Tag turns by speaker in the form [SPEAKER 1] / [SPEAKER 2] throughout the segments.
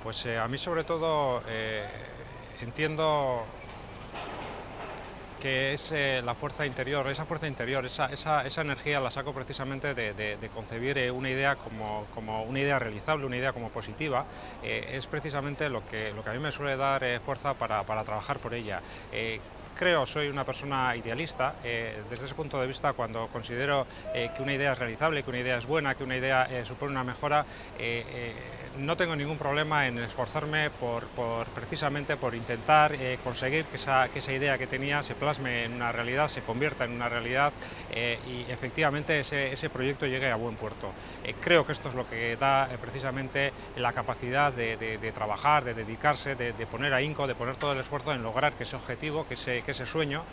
[SPEAKER 1] Pues a mí sobre todo entiendo que es la fuerza interior, esa energía la saco precisamente de concebir una idea como una idea realizable, una idea como positiva. Es precisamente lo que a mí me suele dar fuerza para trabajar por ella. Soy una persona idealista. Desde ese punto de vista, cuando considero que una idea es realizable, que una idea es buena, que una idea supone una mejora, no tengo ningún problema en esforzarme precisamente por intentar conseguir que esa idea que tenía se plasme en una realidad, se convierta en una realidad y efectivamente ese proyecto llegue a buen puerto. Creo que esto es lo que da precisamente la capacidad de trabajar, de dedicarse, de poner ahínco, de poner todo el esfuerzo en lograr que ese objetivo, que ese sueño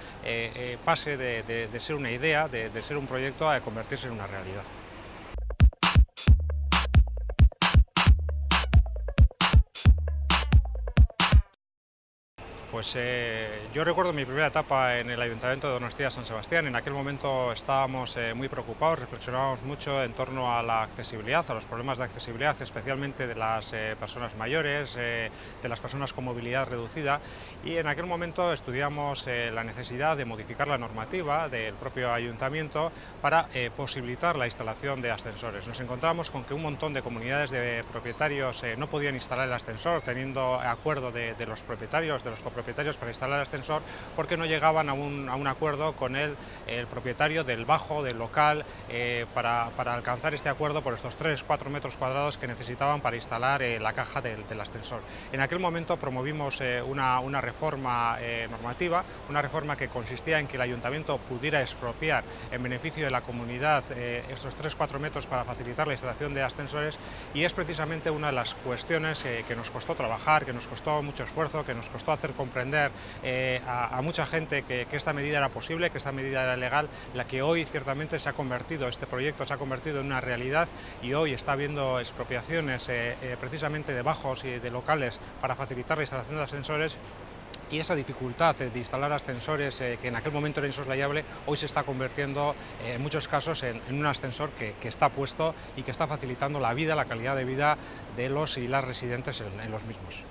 [SPEAKER 1] pase de ser una idea, de ser un proyecto, a convertirse en una realidad. Pues yo recuerdo mi primera etapa en el Ayuntamiento de Donostia-San Sebastián. En aquel momento estábamos muy preocupados, reflexionábamos mucho en torno a la accesibilidad, a los problemas de accesibilidad, especialmente de las personas mayores, de las personas con movilidad reducida, y en aquel momento estudiamos la necesidad de modificar la normativa del propio Ayuntamiento para posibilitar la instalación de ascensores. Nos encontramos con que un montón de comunidades de propietarios no podían instalar el ascensor, teniendo acuerdo de los propietarios, de los copropietarios para instalar el ascensor, porque no llegaban a un acuerdo con el propietario del bajo, del local, para alcanzar este acuerdo por estos 3-4 metros cuadrados que necesitaban para instalar la caja del ascensor. En aquel momento promovimos una reforma normativa, una reforma que consistía en que el ayuntamiento pudiera expropiar en beneficio de la comunidad estos 3-4 metros para facilitar la instalación de ascensores, y es precisamente una de las cuestiones que nos costó trabajar, que nos costó mucho esfuerzo, que nos costó hacer comprender a mucha gente que esta medida era posible, que esta medida era legal, la que hoy ciertamente este proyecto se ha convertido en una realidad, y hoy está habiendo expropiaciones precisamente de bajos y de locales para facilitar la instalación de ascensores. Y esa dificultad de instalar ascensores, que en aquel momento era insoslayable, hoy se está convirtiendo en muchos casos en un ascensor que está puesto y que está facilitando la vida, la calidad de vida de los y las residentes en los mismos.